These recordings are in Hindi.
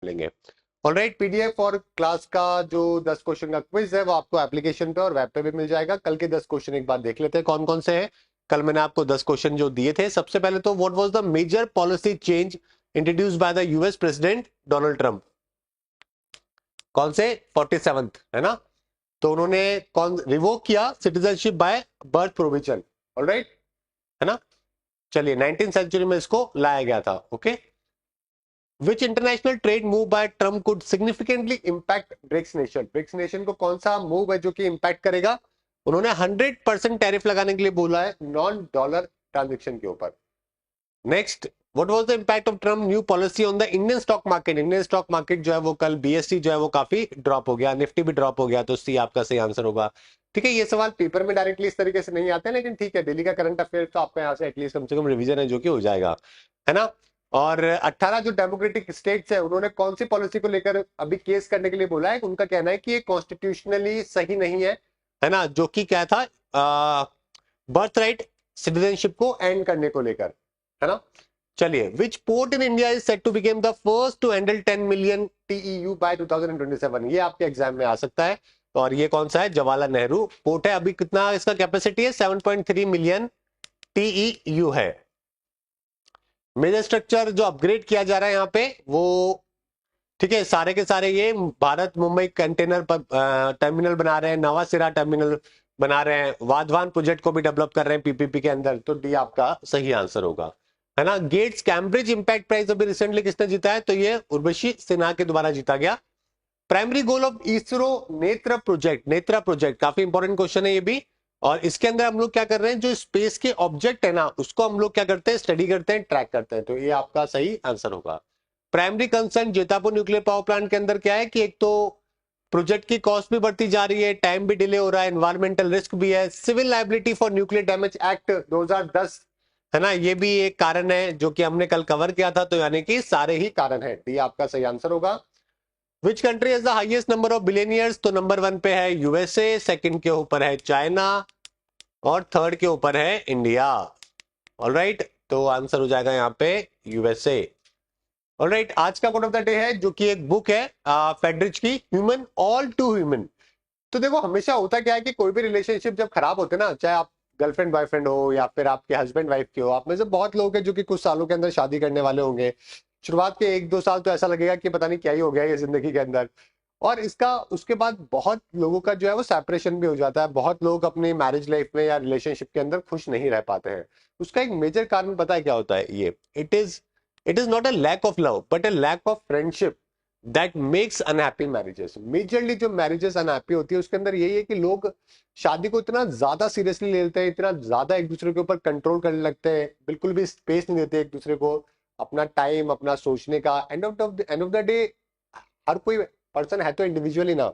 लेंगे। ऑलराइट, पीडीएफ और क्लास का जो 10 क्वेश्चन का क्विज है वो आपको एप्लीकेशन पे और वेब पे भी मिल जाएगा। कल के 10 क्वेश्चन एक बार देख लेते हैं कौन कौन से हैं। कल मैंने आपको 10 क्वेश्चन जो दिए थे, सबसे पहले तो what was the major policy change introduced by the US president Donald Trump? कौन से? 47th है ना? तो उन्होंने कौन रिवोक किया? Citizenship by birth provision. Alright, है ना? चलिए, 19th सेंचुरी में इसको लाया गया था। Okay, which international trade move by Trump could significantly impact BRICS nation? BRICS nation को कौन सा मूव है जो कि इंपैक्ट करेगा? उन्होंने 100% टैरिफ लगाने के लिए बोला है नॉन डॉलर ट्रांजेक्शन के ऊपर। Next, what was the impact of Trump new policy on the Indian stock market? Indian stock market जो है वो कल बीएससी जो है वो काफी ड्रॉप हो गया, निफ्टी भी ड्रॉप हो गया, तो सी आपका सही आंसर होगा। ठीक है, ये सवाल पेपर में डायरेक्टली इस तरीके से नहीं आते हैं, लेकिन ठीक है, डेली का करंट अफेयर तो आपका यहाँ से एटलीस्ट कम से कम रिवीजन है जो कि हो जाएगा, है ना? और 18 जो डेमोक्रेटिक स्टेट्स है उन्होंने कौन सी पॉलिसी को लेकर अभी केस करने के लिए बोला है? उनका कहना है कि ये कॉन्स्टिट्यूशनली सही नहीं है ना? जो कि क्या था, बर्थ राइट सिटीजनशिप को एंड करने को लेकर, है ना? चलिए, which port in India is set to become the first to handle 10 million TEU by 2027? ये आपके एग्जाम में आ सकता है। और ये कौन सा है? जवाहरलाल नेहरू पोर्ट है। अभी कितना इसका कैपेसिटी है? 7.3 मिलियन टीईयू है। मेजर स्ट्रक्चर जो अपग्रेड किया जा रहा है यहाँ पे वो, ठीक है, सारे के सारे ये भारत मुंबई कंटेनर टर्मिनल बना रहे हैं, नवासिरा टर्मिनल बना रहे हैं, वाधवान प्रोजेक्ट को भी डेवलप कर रहे हैं पीपीपी के अंदर, तो डी आपका सही आंसर होगा, है ना? गेट्स कैम्ब्रिज इंपैक्ट प्राइज अभी रिसेंटली किसने जीता है? तो ये उर्वशी सिन्हा के द्वारा जीता गया। प्राइमरी गोल ऑफ इसरो नेत्र प्रोजेक्ट, नेत्रा प्रोजेक्ट काफी इंपॉर्टेंट क्वेश्चन है ये भी। और इसके अंदर हम लोग क्या कर रहे हैं, जो स्पेस के ऑब्जेक्ट है ना उसको हम लोग क्या करते हैं? स्टडी करते हैं, ट्रैक करते हैं, तो ये आपका सही आंसर होगा। Primary concern Jaitapur nuclear power plant के अंदर क्या है कि एक तो प्रोजेक्ट की कॉस्ट भी बढ़ती जा रही है, टाइम भी डिले हो रहा है, एनवायरमेंटल रिस्क भी है, civil liability for nuclear damage act 2010, है ना? ये भी एक कारण है जो कि हमने कल कवर किया था, तो यानी कि सारे ही कारण है, डी आपका सही आंसर होगा। Which country has the highest number of billionaires? तो नंबर 1 पे है यूएसए, सेकंड के ऊपर है चाइना और थर्ड के ऊपर है इंडिया। ऑलराइट, तो आंसर हो जाएगा यहाँ पे यूएसए। ऑलराइट, आज का कोट ऑफ द डे है जो कि एक बुक है फेडरिच की, ह्यूमन ऑल टू ह्यूमन। तो देखो, हमेशा होता क्या है कि कोई भी रिलेशनशिप जब खराब होते हैं ना, चाहे आप गर्लफ्रेंड बॉयफ्रेंड हो या फिर आपके हस्बैंड वाइफ के हो, आप में से बहुत लोग हैं जो कि कुछ सालों के अंदर शादी करने वाले होंगे। शुरुआत के 1-2 साल तो ऐसा लगेगा कि पता नहीं क्या ही हो गया ये जिंदगी के अंदर, और इसका उसके बाद बहुत लोगों का जो है वो सेपरेशन भी हो जाता है। बहुत लोग अपनी मैरिज लाइफ में या रिलेशनशिप के अंदर खुश नहीं रह पाते हैं। उसका एक मेजर कारण पता है क्या होता है? ये it is not a lack of love but a lack of friendship that makes unhappy marriages. Majorly जो मैरिजेस अनहैप्पी होती है उसके अंदर यही है कि लोग शादी को इतना ज्यादा सीरियसली ले लेते हैं, इतना ज्यादा एक दूसरे के ऊपर कंट्रोल करने लगते हैं, बिल्कुल भी स्पेस नहीं देते एक दूसरे को अपना टाइम, अपना सोचने का। एंड ऑफ द डे हर कोई पर्सन है तो इंडिविजुअली ना,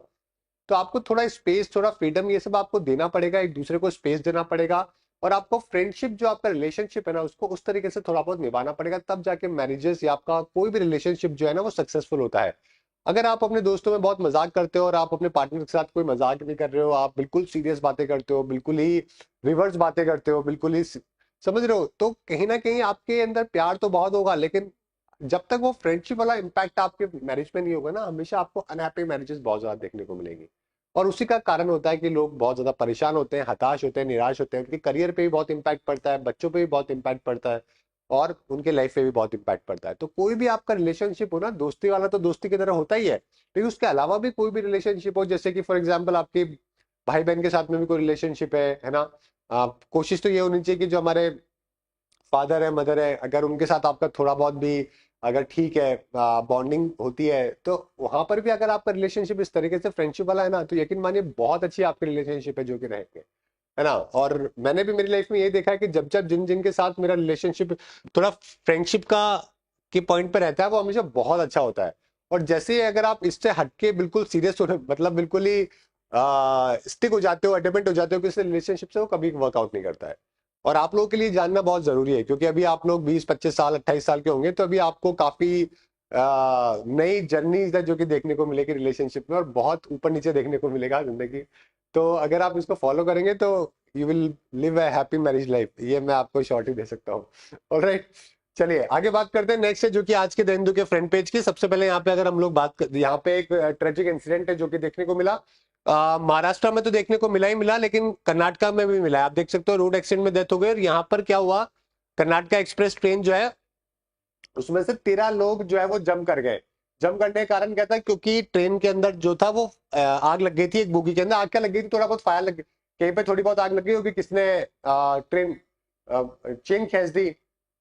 तो आपको थोड़ा स्पेस, थोड़ा फ्रीडम, ये सब आपको देना पड़ेगा, एक दूसरे को स्पेस देना पड़ेगा। और आपको फ्रेंडशिप, जो आपका रिलेशनशिप है ना, उसको उस तरीके से थोड़ा बहुत निभाना पड़ेगा, तब जाके मैरिजेस या आपका कोई भी रिलेशनशिप जो है ना वो सक्सेसफुल होता है। अगर आप अपने दोस्तों में बहुत मजाक करते हो और आप अपने पार्टनर के साथ कोई मजाक नहीं कर रहे हो, आप बिल्कुल सीरियस बातें करते हो, बिल्कुल ही रिवर्स बातें करते हो, बिल्कुल ही समझ रहे हो, तो कहीं ना कहीं आपके अंदर प्यार तो बहुत होगा, लेकिन जब तक वो फ्रेंडशिप वाला इम्पैक्ट आपके मैरिज में नहीं होगा ना, हमेशा आपको अनहैप्पी मैरिजेस बहुत ज्यादा देखने को मिलेंगी। और उसी का कारण होता है कि लोग बहुत ज्यादा परेशान होते हैं, हताश होते हैं, निराश होते हैं, उनके करियर पे भी बहुत इंपैक्ट पड़ता है, बच्चों पे भी बहुत इंपैक्ट पड़ता है, और उनके लाइफ पे भी बहुत इंपैक्ट पड़ता है। तो कोई भी आपका रिलेशनशिप हो ना, दोस्ती वाला तो दोस्ती की तरह होता ही है, लेकिन उसके अलावा भी कोई भी रिलेशनशिप हो, जैसे कि फॉर एग्जाम्पल आपके भाई बहन के साथ में भी कोई रिलेशनशिप है ना, कोशिश तो ये होनी चाहिए कि जो हमारे फादर है, मदर है, अगर उनके साथ आपका थोड़ा बहुत भी अगर ठीक है बॉन्डिंग होती है, तो वहां पर भी अगर आपका रिलेशनशिप इस तरीके से फ्रेंडशिप वाला है ना, तो यकीन मानिए बहुत अच्छी आपकी रिलेशनशिप है जो कि रहेंगे, है ना? और मैंने भी मेरी लाइफ में ये देखा है कि जब जब जिन जिन के साथ मेरा रिलेशनशिप थोड़ा फ्रेंडशिप का के पॉइंट पे रहता है, वो हमेशा बहुत अच्छा होता है। और जैसे ही अगर आप इससे हटके बिल्कुल सीरियस होने, मतलब बिल्कुल ही स्टिक हो जाते हो, एडमेंट हो जाते हो किसी रिलेशनशिप से, वो कभी वर्कआउट नहीं करता है। और आप लोगों के लिए जानना बहुत जरूरी है, क्योंकि अभी आप लोग 20-25 साल 28 साल के होंगे, तो अभी आपको काफी नई जर्नीज है जो कि देखने को मिलेगी रिलेशनशिप में, और बहुत ऊपर नीचे देखने को मिलेगा जिंदगी। तो अगर आप इसको फॉलो करेंगे तो you will live a happy marriage life, ये मैं आपको शॉर्ट ही दे सकता हूँ। ऑलराइट, चलिए आगे बात करते हैं। नेक्स्ट है जो कि आज के द हिंदू के फ्रंट पेज की। सबसे पहले यहाँ पे अगर हम लोग बात कर, यहाँ पे एक ट्रेजिक इंसिडेंट है जो कि देखने को मिला। महाराष्ट्र में तो देखने को मिला ही मिला, लेकिन कर्नाटका में भी मिला है। आप देख सकते हो रोड एक्सीडेंट में डेथ हो गई। और यहाँ पर क्या हुआ, कर्नाटका एक्सप्रेस ट्रेन जो है उसमें से 13 लोग जो है वो जम कर गए। जम करने का कारण क्या था, क्योंकि ट्रेन के अंदर जो था वो आग लग गई थी। एक बोगी के अंदर आग क्या लग गई थी, थोड़ा बहुत फायर लग गई, कहीं पे थोड़ी बहुत आग लग गई होगी, किसने ट्रेन चेन खींच दी,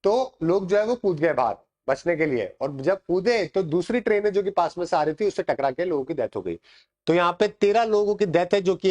तो लोग जो है वो कूद गए बाहर बचने के लिए। और जब कूदे तो दूसरी ट्रेन जो कि पास में से आ रही थी उससे टकरा के लोगों की डेथ हो गई। तो यहाँ पे 13 लोगों की डेथ है जो कि